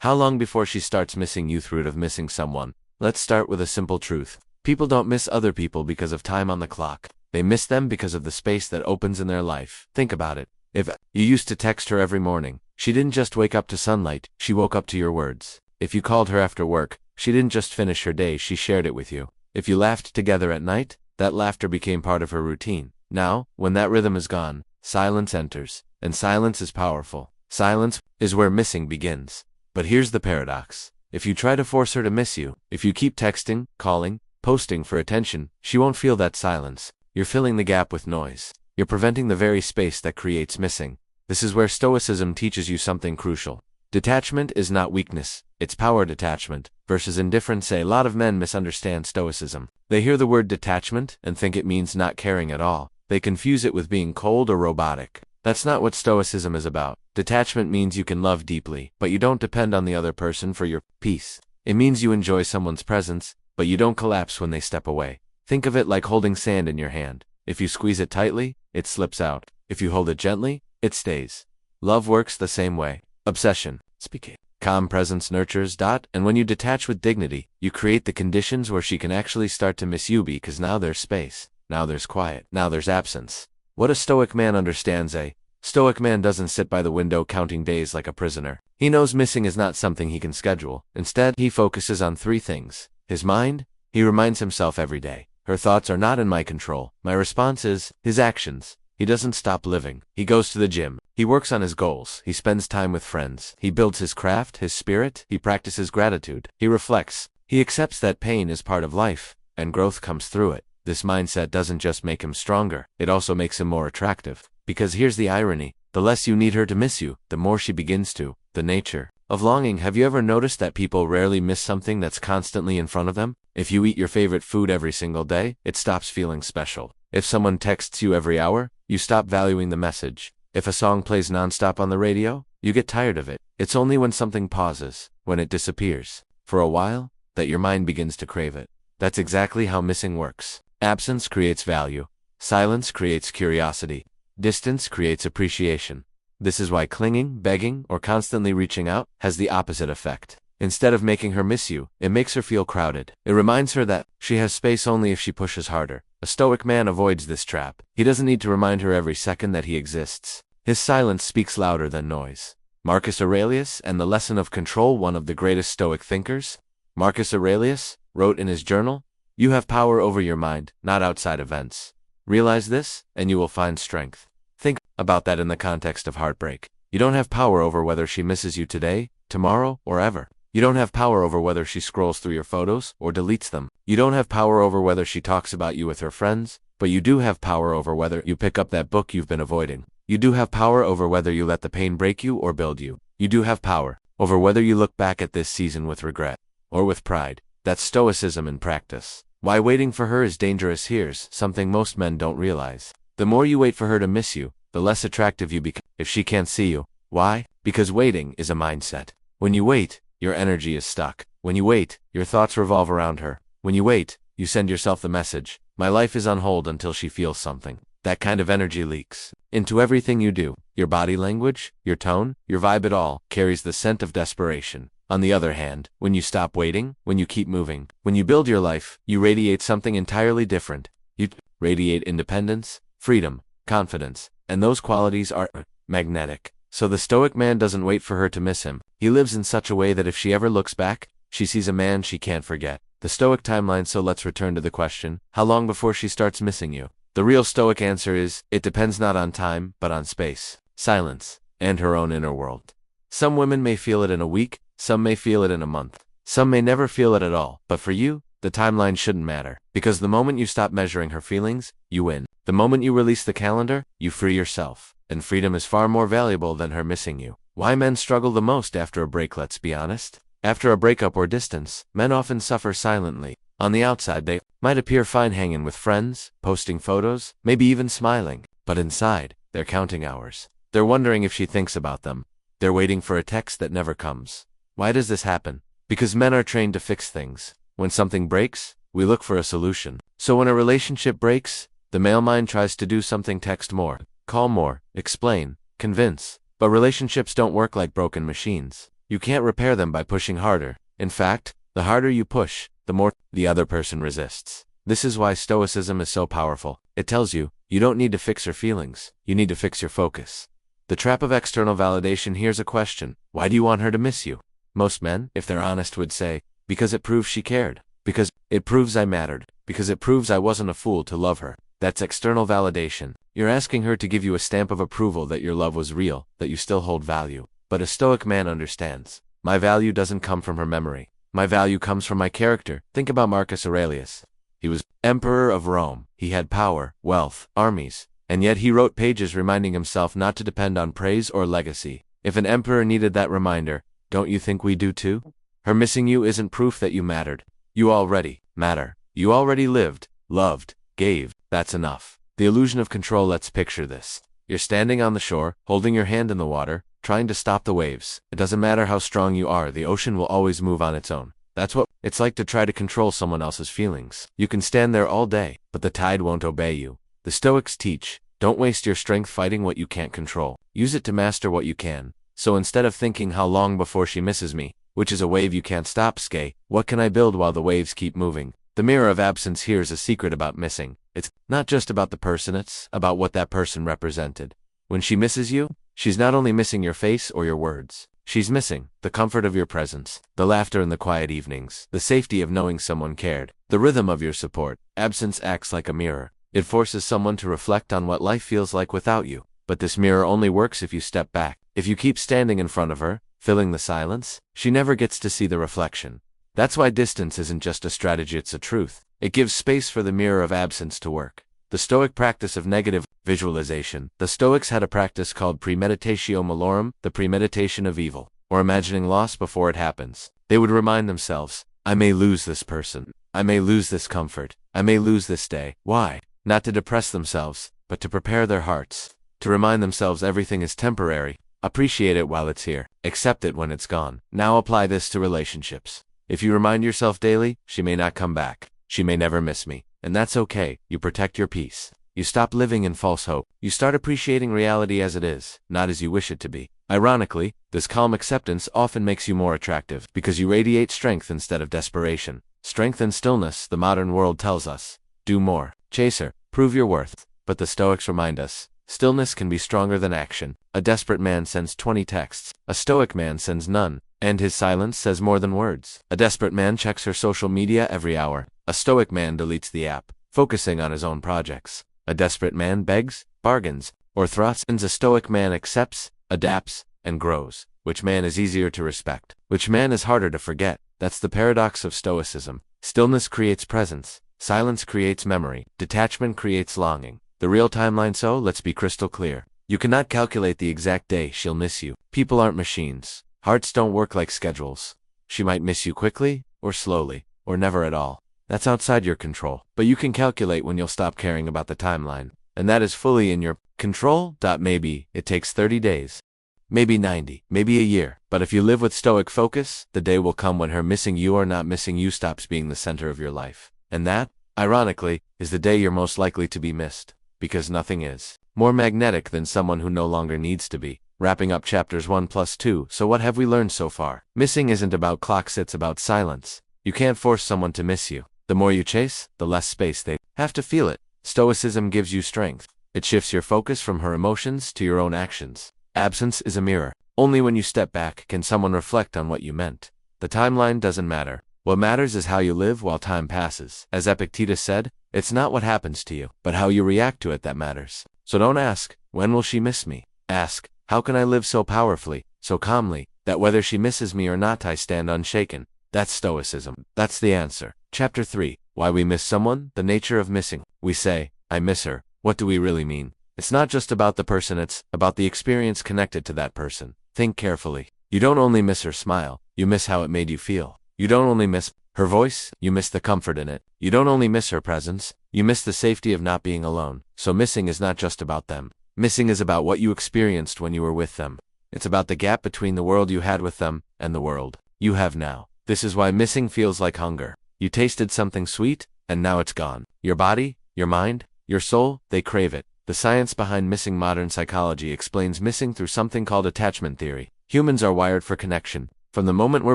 How long before she starts missing you through of missing someone? Let's start with a simple truth. People don't miss other people because of time on the clock. They miss them because of the space that opens in their life. Think about it. If you used to text her every morning, she didn't just wake up to sunlight, she woke up to your words. If you called her after work, she didn't just finish her day, she shared it with you. If you laughed together at night, that laughter became part of her routine. Now, when that rhythm is gone, silence enters. And silence is powerful. Silence is where missing begins. But here's the paradox. If you try to force her to miss you, if you keep texting, calling, posting for attention, she won't feel that silence. You're filling the gap with noise. You're preventing the very space that creates missing. This is where Stoicism teaches you something crucial. Detachment is not weakness, it's power. Detachment versus indifference. A lot of men misunderstand Stoicism. They hear the word detachment and think it means not caring at all. They confuse it with being cold or robotic. That's not what Stoicism is about. Detachment means you can love deeply, but you don't depend on the other person for your peace. It means you enjoy someone's presence, but you don't collapse when they step away. Think of it like holding sand in your hand. If you squeeze it tightly, it slips out. If you hold it gently, it stays. Love works the same way. Obsession, speaking. Calm presence nurtures. And when you detach with dignity, you create the conditions where she can actually start to miss you because now there's space. Now there's quiet. Now there's absence. What a Stoic man understands. A Stoic man doesn't sit by the window counting days like a prisoner. He knows missing is not something he can schedule. Instead, he focuses on three things. His mind, he reminds himself every day. Her thoughts are not in my control. My response is his actions. He doesn't stop living. He goes to the gym. He works on his goals. He spends time with friends. He builds his craft, his spirit. He practices gratitude. He reflects. He accepts that pain is part of life, and growth comes through it. This mindset doesn't just make him stronger, it also makes him more attractive. Because here's the irony, the less you need her to miss you, the more she begins to. The nature of longing. Have you ever noticed that people rarely miss something that's constantly in front of them? If you eat your favorite food every single day, it stops feeling special. If someone texts you every hour, you stop valuing the message. If a song plays nonstop on the radio, you get tired of it. It's only when something pauses, when it disappears, for a while, that your mind begins to crave it. That's exactly how missing works. Absence creates value. Silence creates curiosity. Distance creates appreciation. This is why clinging, begging, or constantly reaching out has the opposite effect. Instead of making her miss you, it makes her feel crowded. It reminds her that she has space only if she pushes harder. A Stoic man avoids this trap. He doesn't need to remind her every second that he exists. His silence speaks louder than noise. Marcus Aurelius and the Lesson of Control. One of the greatest Stoic thinkers, Marcus Aurelius, wrote in his journal, "You have power over your mind, not outside events. Realize this, and you will find strength." Think about that in the context of heartbreak. You don't have power over whether she misses you today, tomorrow, or ever. You don't have power over whether she scrolls through your photos or deletes them. You don't have power over whether she talks about you with her friends, but you do have power over whether you pick up that book you've been avoiding. You do have power over whether you let the pain break you or build you. You do have power over whether you look back at this season with regret or with pride. That's Stoicism in practice. Why waiting for her is dangerous. Here's something most men don't realize. The more you wait for her to miss you, the less attractive you become if she can't see you. Why? Because waiting is a mindset. When you wait, your energy is stuck. When you wait, your thoughts revolve around her. When you wait, you send yourself the message, my life is on hold until she feels something. That kind of energy leaks into everything you do. Your body language, your tone, your vibe, it all carries the scent of desperation. On the other hand, when you stop waiting, when you keep moving, when you build your life, you radiate something entirely different. You radiate independence, freedom, confidence, and those qualities are magnetic. So the Stoic man doesn't wait for her to miss him. He lives in such a way that if she ever looks back, she sees a man she can't forget. The Stoic timeline. So let's return to the question, how long before she starts missing you? The real Stoic answer is, it depends not on time, but on space, silence, and her own inner world. Some women may feel it in a week, some may feel it in a month, some may never feel it at all, but for you, the timeline shouldn't matter, because the moment you stop measuring her feelings, you win. The moment you release the calendar, you free yourself, and freedom is far more valuable than her missing you. Why men struggle the most after a break? Let's be honest. After a breakup or distance, men often suffer silently. On the outside, they might appear fine hanging with friends, posting photos, maybe even smiling, but inside, they're counting hours. They're wondering if she thinks about them. They're waiting for a text that never comes. Why does this happen? Because men are trained to fix things. When something breaks, we look for a solution. So when a relationship breaks, the male mind tries to do something: text more, call more, explain, convince. But relationships don't work like broken machines. You can't repair them by pushing harder. In fact, the harder you push, the more the other person resists. This is why Stoicism is so powerful. It tells you, you don't need to fix her feelings, you need to fix your focus. The trap of external validation. Here's a question. Why do you want her to miss you? Most men, if they're honest, would say, because it proves she cared. Because it proves I mattered. Because it proves I wasn't a fool to love her. That's external validation. You're asking her to give you a stamp of approval that your love was real, that you still hold value. But a Stoic man understands. My value doesn't come from her memory. My value comes from my character. Think about Marcus Aurelius. He was emperor of Rome. He had power, wealth, armies. And yet he wrote pages reminding himself not to depend on praise or legacy. If an emperor needed that reminder, don't you think we do too? Her missing you isn't proof that you mattered. You already matter. You already lived, loved, gave. That's enough. The illusion of control. Let's picture this. You're standing on the shore, holding your hand in the water, trying to stop the waves. It doesn't matter how strong you are, the ocean will always move on its own. That's what it's like to try to control someone else's feelings. You can stand there all day, but the tide won't obey you. The Stoics teach, don't waste your strength fighting what you can't control. Use it to master what you can. So instead of thinking how long before she misses me, which is a wave you can't stop, say, what can I build while the waves keep moving? The mirror of absence. Here's a secret about missing. It's not just about the person, it's about what that person represented. When she misses you, she's not only missing your face or your words. She's missing the comfort of your presence, the laughter in the quiet evenings, the safety of knowing someone cared, the rhythm of your support. Absence acts like a mirror. It forces someone to reflect on what life feels like without you. But this mirror only works if you step back. If you keep standing in front of her, filling the silence, she never gets to see the reflection. That's why distance isn't just a strategy, it's a truth. It gives space for the mirror of absence to work. The Stoic practice of negative visualization. The Stoics had a practice called premeditatio malorum, the premeditation of evil, or imagining loss before it happens. They would remind themselves, I may lose this person. I may lose this comfort. I may lose this day. Why? Not to depress themselves, but to prepare their hearts. To remind themselves everything is temporary. Appreciate it while it's here. Accept it when it's gone. Now apply this to relationships. If you remind yourself daily, she may not come back. She may never miss me. And that's okay. You protect your peace. You stop living in false hope. You start appreciating reality as it is, not as you wish it to be. Ironically, this calm acceptance often makes you more attractive because you radiate strength instead of desperation. Strength and stillness, the modern world tells us. Do more. Chaser, prove your worth. But the Stoics remind us, stillness can be stronger than action. A desperate man sends 20 texts. A Stoic man sends none. And his silence says more than words. A desperate man checks her social media every hour. A Stoic man deletes the app, focusing on his own projects. A desperate man begs, bargains, or thrusts. A Stoic man accepts, adapts, and grows. Which man is easier to respect? Which man is harder to forget? That's the paradox of Stoicism. Stillness creates presence. Silence creates memory. Detachment creates longing. The real timeline. So let's be crystal clear. You cannot calculate the exact day she'll miss you. People aren't machines. Hearts don't work like schedules. She might miss you quickly, or slowly, or never at all. That's outside your control. But you can calculate when you'll stop caring about the timeline. And that is fully in your control. Maybe it takes 30 days. Maybe 90. Maybe a year. But if you live with Stoic focus, the day will come when her missing you or not missing you stops being the center of your life. And that, ironically, is the day you're most likely to be missed. Because nothing is more magnetic than someone who no longer needs to be. Wrapping up chapters 1+2. So what have we learned so far? Missing isn't about clocks, it's about silence. You can't force someone to miss you. The more you chase, the less space they have to feel it. Stoicism gives you strength. It shifts your focus from her emotions to your own actions. Absence is a mirror. Only when you step back can someone reflect on what you meant. The timeline doesn't matter. What matters is how you live while time passes. As Epictetus said, it's not what happens to you, but how you react to it that matters. So don't ask, when will she miss me? Ask, how can I live so powerfully, so calmly, that whether she misses me or not I stand unshaken? That's Stoicism. That's the answer. Chapter 3. Why we miss someone, the nature of missing. We say, I miss her. What do we really mean? It's not just about the person, it's about the experience connected to that person. Think carefully. You don't only miss her smile, you miss how it made you feel. You don't only miss her voice, you miss the comfort in it. You don't only miss her presence, you miss the safety of not being alone. So missing is not just about them. Missing is about what you experienced when you were with them. It's about the gap between the world you had with them and the world you have now. This is why missing feels like hunger. You tasted something sweet, and now it's gone. Your body, your mind, your soul, they crave it. The science behind missing. Modern psychology explains missing through something called attachment theory. Humans are wired for connection. From the moment we're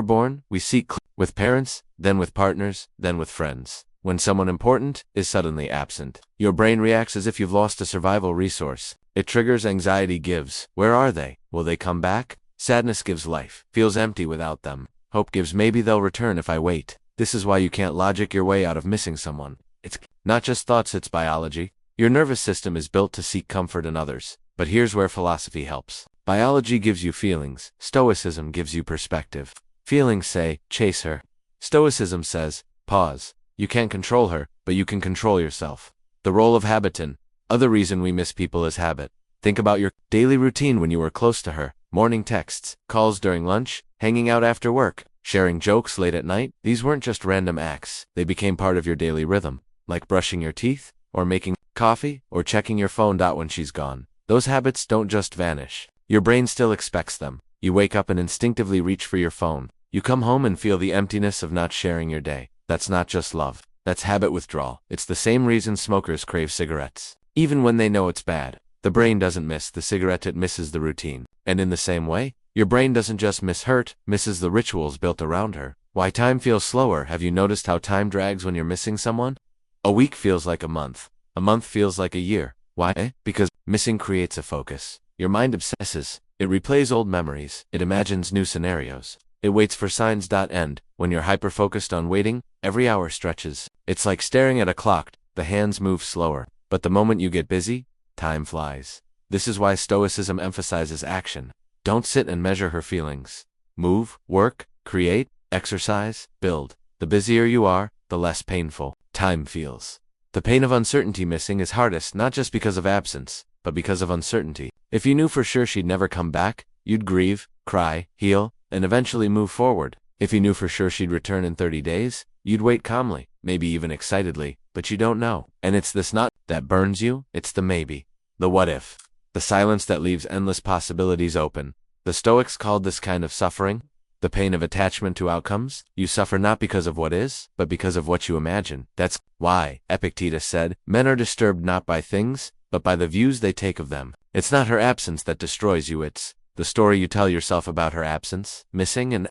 born, we seek with parents, then with partners, then with friends. When someone important is suddenly absent, your brain reacts as if you've lost a survival resource. It triggers anxiety gives. Where are they? Will they come back? Sadness gives life. Feels empty without them. Hope gives maybe they'll return if I wait. This is why you can't logic your way out of missing someone. It's not just thoughts, it's biology. Your nervous system is built to seek comfort in others. But here's where philosophy helps. Biology gives you feelings. Stoicism gives you perspective. Feelings say, chase her. Stoicism says, pause. You can't control her, but you can control yourself. The role of habit. Other reason we miss people is habit. Think about your daily routine when you were close to her. Morning texts, calls during lunch, hanging out after work, sharing jokes late at night. These weren't just random acts. They became part of your daily rhythm, like brushing your teeth, or making coffee, or checking your phone when she's gone. Those habits don't just vanish. Your brain still expects them. You wake up and instinctively reach for your phone. You come home and feel the emptiness of not sharing your day. That's not just love. That's habit withdrawal. It's the same reason smokers crave cigarettes. Even when they know it's bad, the brain doesn't miss the cigarette, it misses the routine. And in the same way, your brain doesn't just miss hurt, misses the rituals built around her. Why time feels slower. Have you noticed how time drags when you're missing someone? A week feels like a month. A month feels like a year. Why? Because missing creates a focus. Your mind obsesses. It replays old memories. It imagines new scenarios. It waits for signs. End. When you're hyper-focused on waiting, every hour stretches. It's like staring at a clock. The hands move slower. But the moment you get busy, time flies. This is why Stoicism emphasizes action. Don't sit and measure her feelings. Move, work, create, exercise, build. The busier you are, the less painful time feels. The pain of uncertainty. Missing is hardest not just because of absence, but because of uncertainty. If you knew for sure she'd never come back, you'd grieve, cry, heal, and eventually move forward. If you knew for sure she'd return in 30 days, you'd wait calmly, maybe even excitedly, but you don't know. And it's this not that burns you, it's the maybe. The what if. The silence that leaves endless possibilities open. The Stoics called this kind of suffering the pain of attachment to outcomes. You suffer not because of what is, but because of what you imagine. That's why, Epictetus said, men are disturbed not by things, but by the views they take of them. It's not her absence that destroys you, it's the story you tell yourself about her absence. Missing and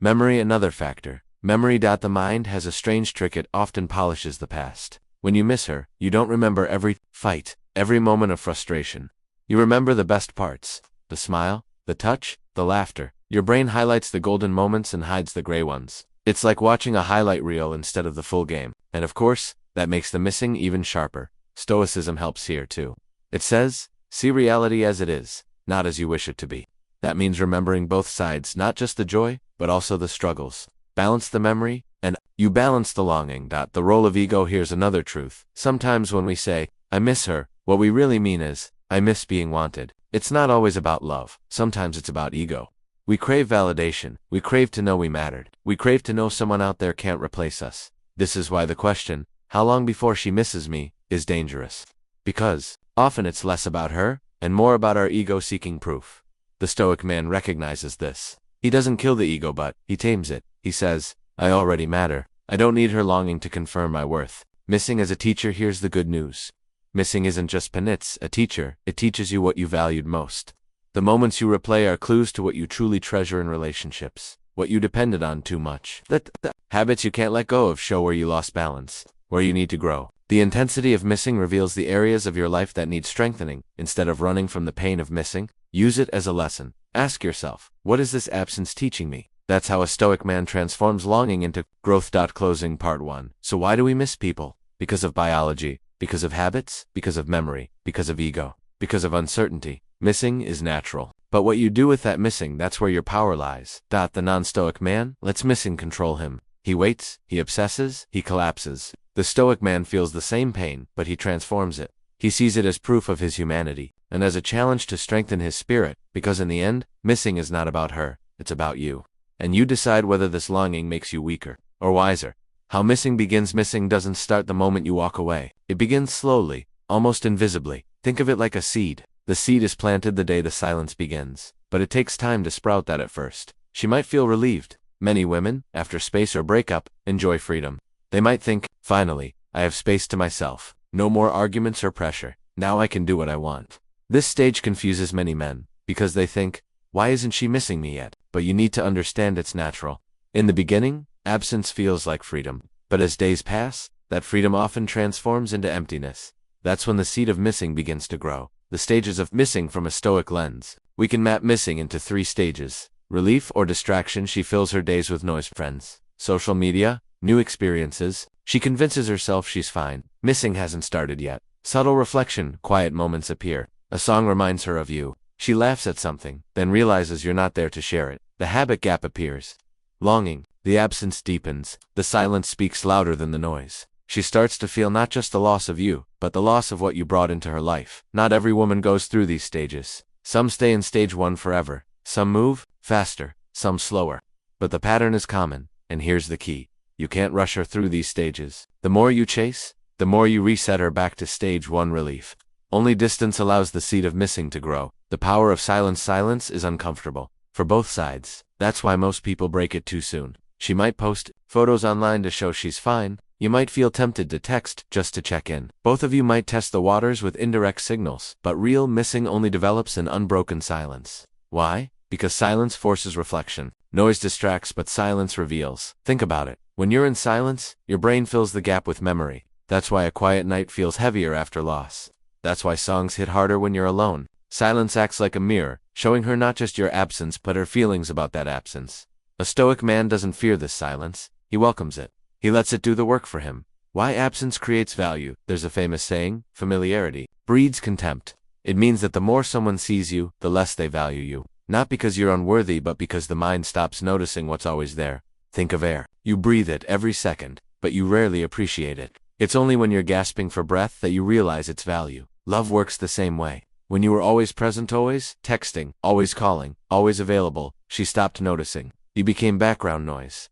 memory another factor. Memory. The mind has a strange trick, it often polishes the past. When you miss her, you don't remember every fight, every moment of frustration. You remember the best parts. The smile, the touch, the laughter. Your brain highlights the golden moments and hides the gray ones. It's like watching a highlight reel instead of the full game. And of course, that makes the missing even sharper. Stoicism helps here too. It says, see reality as it is, not as you wish it to be. That means remembering both sides, not just the joy, but also the struggles. Balance the memory, and you balance the longing. The role of ego. Here's another truth. Sometimes when we say, I miss her, what we really mean is, I miss being wanted. It's not always about love. Sometimes it's about ego. We crave validation. We crave to know we mattered. We crave to know someone out there can't replace us. This is why the question, how long before she misses me, is dangerous. Because often it's less about her, and more about our ego seeking proof. The Stoic man recognizes this. He doesn't kill the ego, but he tames it. He says, I already matter. I don't need her longing to confirm my worth. Missing as a teacher. Here's the good news. Missing isn't just penance, a teacher. It teaches you what you valued most. The moments you replay are clues to what you truly treasure in relationships, what you depended on too much. The habits you can't let go of show where you lost balance, where you need to grow. The intensity of missing reveals the areas of your life that need strengthening. Instead of running from the pain of missing, use it as a lesson. Ask yourself, what is this absence teaching me? That's how a Stoic man transforms longing into growth. Closing part 1. So why do we miss people? Because of biology, because of habits, because of memory, because of ego, because of uncertainty. Missing is natural. But what you do with that missing, that's where your power lies. The non-Stoic man lets missing control him. He waits, he obsesses, he collapses. The Stoic man feels the same pain, but he transforms it. He sees it as proof of his humanity, and as a challenge to strengthen his spirit, because in the end, missing is not about her, it's about you. And you decide whether this longing makes you weaker or wiser. How missing begins. Missing doesn't start the moment you walk away. It begins slowly, almost invisibly. Think of it like a seed. The seed is planted the day the silence begins, but it takes time to sprout that at first. She might feel relieved. Many women, after space or breakup, enjoy freedom. They might think, finally, I have space to myself. No more arguments or pressure. Now I can do what I want. This stage confuses many men, because they think, Why isn't she missing me yet? But you need to understand it's natural. In the beginning, absence feels like freedom. But as days pass, that freedom often transforms into emptiness. That's when the seed of missing begins to grow. The stages of missing from a Stoic lens. We can map missing into 3 stages. Relief or distraction. She fills her days with noise, friends, social media, new experiences. She convinces herself she's fine. Missing hasn't started yet. Subtle reflection. Quiet moments appear. A song reminds her of you. She laughs at something, then realizes you're not there to share it. The habit gap appears. Longing. The absence deepens. The silence speaks louder than the noise. She starts to feel not just the loss of you, but the loss of what you brought into her life. Not every woman goes through these stages. Some stay in stage 1 forever. Some move faster, some slower. But the pattern is common, and here's the key. You can't rush her through these stages. The more you chase, the more you reset her back to stage 1 relief. Only distance allows the seed of missing to grow. The power of silence. Silence is uncomfortable for both sides. That's why most people break it too soon. She might post photos online to show she's fine. You might feel tempted to text just to check in. Both of you might test the waters with indirect signals, but real missing only develops in unbroken silence. Why? Because silence forces reflection. Noise distracts, but silence reveals. Think about it. When you're in silence, your brain fills the gap with memory. That's why a quiet night feels heavier after loss. That's why songs hit harder when you're alone. Silence acts like a mirror, showing her not just your absence but her feelings about that absence. A Stoic man doesn't fear this silence. He welcomes it. He lets it do the work for him. Why absence creates value? There's a famous saying, familiarity breeds contempt. It means that the more someone sees you, the less they value you. Not because you're unworthy, but because the mind stops noticing what's always there. Think of air. You breathe it every second, but you rarely appreciate it. It's only when you're gasping for breath that you realize its value. Love works the same way. When you were always present, always texting, always calling, always available, she stopped noticing. You became background noise.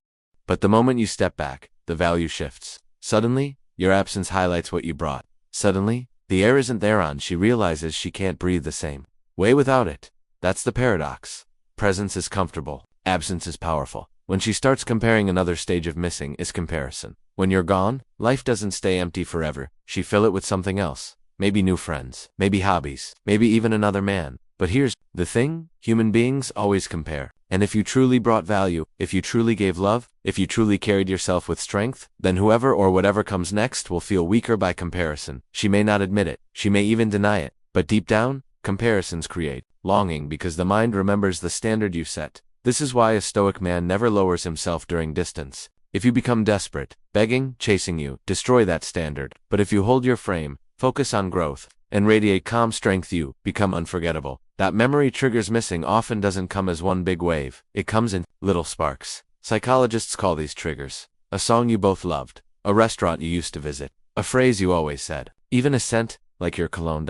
But the moment you step back, the value shifts. Suddenly, your absence highlights what you brought. Suddenly, the air isn't there on. She realizes she can't breathe the same way without it. That's the paradox. Presence is comfortable. Absence is powerful. When she starts comparing, another stage of missing is comparison. When you're gone, life doesn't stay empty forever. She fill it with something else. Maybe new friends, maybe hobbies, maybe even another man. But here's the thing, human beings always compare. And if you truly brought value, if you truly gave love, if you truly carried yourself with strength, then whoever or whatever comes next will feel weaker by comparison. She may not admit it, she may even deny it, but deep down, comparisons create longing because the mind remembers the standard you set. This is why a Stoic man never lowers himself during distance. If you become desperate, begging, chasing you, destroy that standard. But if you hold your frame, focus on growth, and radiate calm strength, you become unforgettable. That memory triggers missing often doesn't come as one big wave. It comes in little sparks. Psychologists call these triggers. A song you both loved, a restaurant you used to visit, a phrase you always said, even a scent, like your cologne.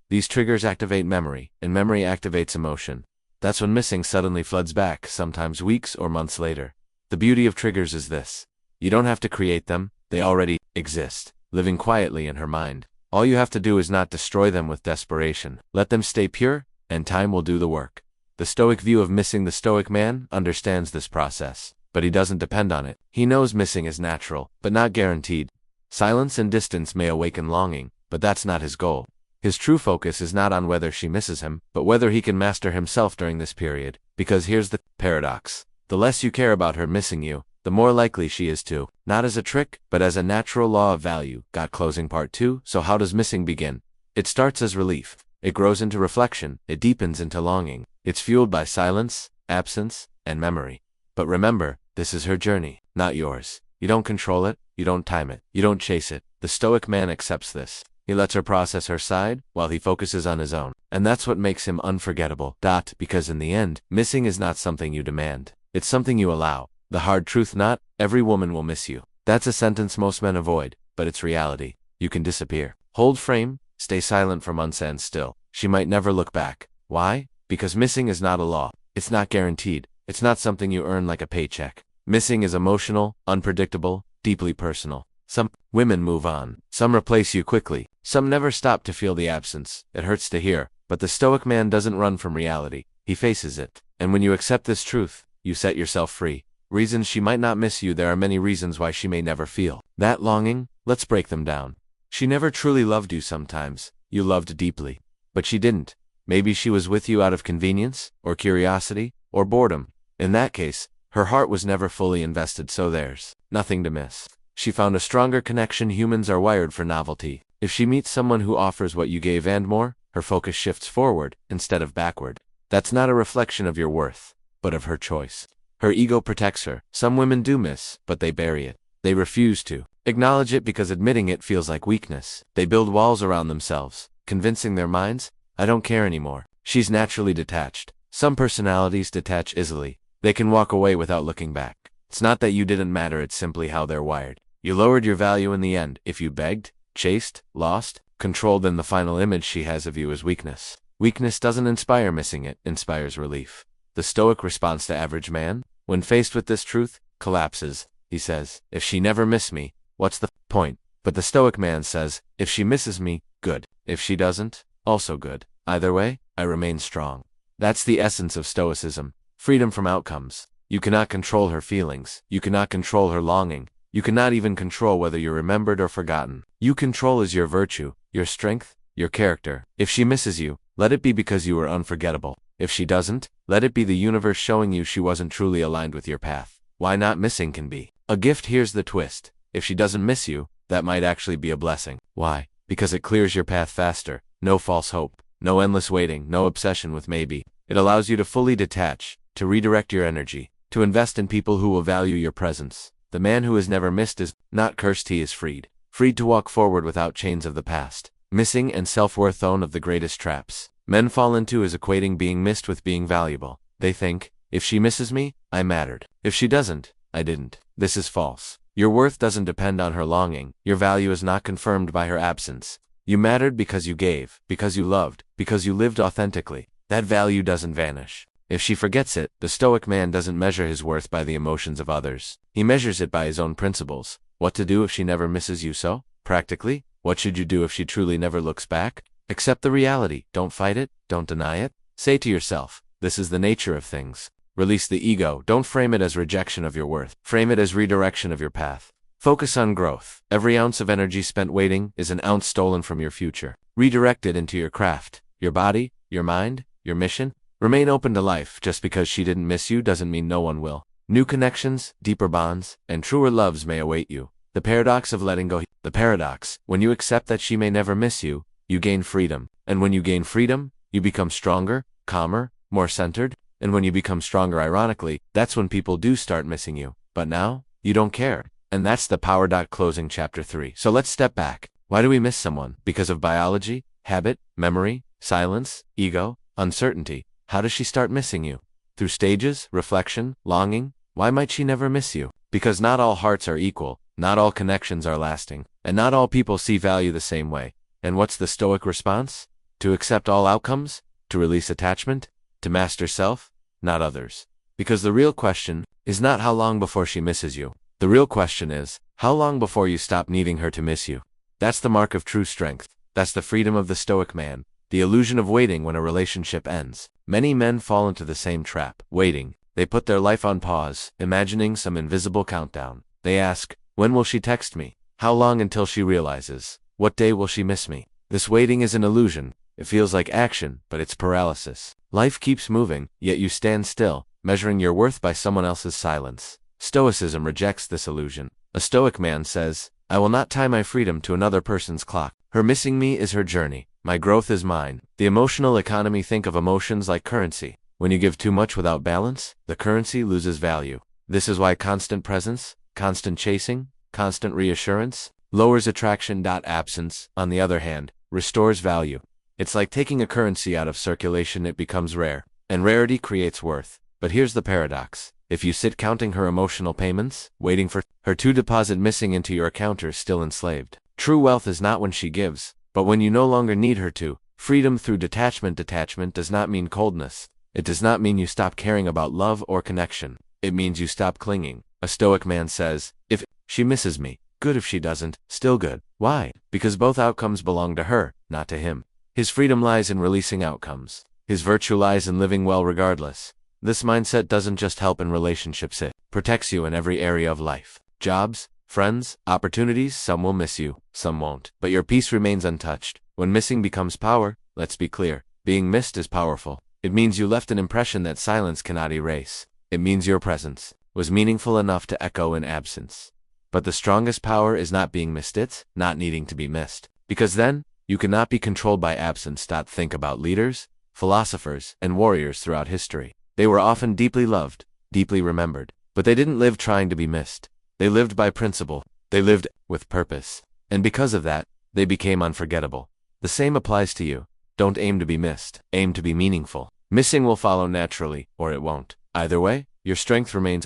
These triggers activate memory, and memory activates emotion. That's when missing suddenly floods back, sometimes weeks or months later. The beauty of triggers is this. You don't have to create them, they already exist, living quietly in her mind. All you have to do is not destroy them with desperation. Let them stay pure, and time will do the work. The Stoic view of missing. The Stoic man understands this process, but he doesn't depend on it. He knows missing is natural, but not guaranteed. Silence and distance may awaken longing, but that's not his goal. His true focus is not on whether she misses him, but whether he can master himself during this period. Because here's the paradox. The less you care about her missing you, the more likely she is to. Not as a trick, but as a natural law of value. Got closing part 2. So how does missing begin? It starts as relief. It grows into reflection. It deepens into longing. It's fueled by silence, absence, and memory. But remember, this is her journey, not yours. You don't control it, you don't time it, you don't chase it. The Stoic man accepts this. He lets her process her side, while he focuses on his own. And that's what makes him unforgettable. Because in the end, missing is not something you demand. It's something you allow. The hard truth, not every woman will miss you. That's a sentence most men avoid, but it's reality. You can disappear. Hold frame, stay silent for months, and still, she might never look back. Why? Because missing is not a law. It's not guaranteed. It's not something you earn like a paycheck. Missing is emotional, unpredictable, deeply personal. Some women move on. Some replace you quickly. Some never stop to feel the absence. It hurts to hear, but the Stoic man doesn't run from reality. He faces it. And when you accept this truth, you set yourself free. Reasons she might not miss you. There are many reasons why she may never feel that longing. Let's break them down. She never truly loved you. Sometimes you loved deeply, but she didn't. Maybe she was with you out of convenience, or curiosity, or boredom. In that case, her heart was never fully invested, so there's nothing to miss. She found a stronger connection. Humans are wired for novelty. If she meets someone who offers what you gave and more, her focus shifts forward instead of backward. That's not a reflection of your worth, but of her choice. Her ego protects her. Some women do miss, but they bury it. They refuse to acknowledge it because admitting it feels like weakness. They build walls around themselves, convincing their minds, I don't care anymore. She's naturally detached. Some personalities detach easily. They can walk away without looking back. It's not that you didn't matter, it's simply how they're wired. You lowered your value in the end. If you begged, chased, lost, controlled, then the final image she has of you is weakness. Weakness doesn't inspire missing, it inspires relief. The Stoic response to average man, when faced with this truth, collapses. He says, if she never missed me, what's the point? But the Stoic man says, if she misses me, good. If she doesn't, also good. Either way, I remain strong. That's the essence of Stoicism. Freedom from outcomes. You cannot control her feelings. You cannot control her longing. You cannot even control whether you're remembered or forgotten. You control is your virtue, your strength, your character. If she misses you, let it be because you were unforgettable. If she doesn't, let it be the universe showing you she wasn't truly aligned with your path. Why not missing can be a gift. Here's the twist. If she doesn't miss you, that might actually be a blessing. Why? Because it clears your path faster. No false hope. No endless waiting. No obsession with maybe. It allows you to fully detach, to redirect your energy, to invest in people who will value your presence. The man who has never missed is not cursed, he is freed. Freed to walk forward without chains of the past. Missing and self-worth, one of the greatest traps men fall into is equating being missed with being valuable. They think, if she misses me, I mattered. If she doesn't, I didn't. This is false. Your worth doesn't depend on her longing. Your value is not confirmed by her absence. You mattered because you gave, because you loved, because you lived authentically. That value doesn't vanish. If she forgets it, the Stoic man doesn't measure his worth by the emotions of others. He measures it by his own principles. What to do if she never misses you so? Practically, what should you do if she truly never looks back? Accept the reality. Don't fight it. Don't deny it. Say to yourself, this is the nature of things. Release the ego. Don't frame it as rejection of your worth. Frame it as redirection of your path. Focus on growth. Every ounce of energy spent waiting is an ounce stolen from your future. Redirect it into your craft, your body, your mind, your mission. Remain open to life. Just because she didn't miss you doesn't mean no one will. New connections, deeper bonds, and truer loves may await you. The paradox of letting go. The paradox. When you accept that she may never miss you, you gain freedom. And when you gain freedom, you become stronger, calmer, more centered. And when you become stronger, ironically, that's when people do start missing you. But now, you don't care. And that's the power. Closing chapter 3. So let's step back. Why do we miss someone? Because of biology, habit, memory, silence, ego, uncertainty. How does she start missing you? Through stages, reflection, longing. Why might she never miss you? Because not all hearts are equal, not all connections are lasting, and not all people see value the same way. And what's the Stoic response? To accept all outcomes? To release attachment? To master self? Not others. Because the real question is not how long before she misses you. The real question is, how long before you stop needing her to miss you? That's the mark of true strength. That's the freedom of the Stoic man. The illusion of waiting when a relationship ends. Many men fall into the same trap. Waiting. They put their life on pause, imagining some invisible countdown. They ask, when will she text me? How long until she realizes? What day will she miss me? This waiting is an illusion. It feels like action, but it's paralysis. Life keeps moving, yet you stand still, measuring your worth by someone else's silence. Stoicism rejects this illusion. A Stoic man says, I will not tie my freedom to another person's clock. Her missing me is her journey. My growth is mine. The emotional economy. Think of emotions like currency. When you give too much without balance, the currency loses value. This is why constant presence, constant chasing, constant reassurance lowers attraction. Absence, on the other hand, restores value. It's like taking a currency out of circulation. It becomes rare, and rarity creates worth. But here's the paradox. If you sit counting her emotional payments, waiting for her to deposit missing into your account, you're still enslaved. True wealth is not when she gives, but when you no longer need her to. Freedom through detachment. Detachment does not mean coldness. It does not mean you stop caring about love or connection. It means you stop clinging. A Stoic man says, if she misses me, good. If she doesn't, still good. Why? Because both outcomes belong to her, not to him. His freedom lies in releasing outcomes. His virtue lies in living well regardless. This mindset doesn't just help in relationships, it protects you in every area of life. Jobs, friends, opportunities. Some will miss you, some won't. But your peace remains untouched. When missing becomes power, let's be clear, Being missed is powerful. It means you left an impression that silence cannot erase. It means your presence was meaningful enough to echo in absence. But the strongest power is not being missed, it's not needing to be missed. Because then, you cannot be controlled by absence. Think about leaders, philosophers, and warriors throughout history. They were often deeply loved, deeply remembered, but they didn't live trying to be missed. They lived by principle. They lived with purpose. And because of that, they became unforgettable. The same applies to you. Don't aim to be missed. Aim to be meaningful. Missing will follow naturally, or it won't. Either way, your strength remains.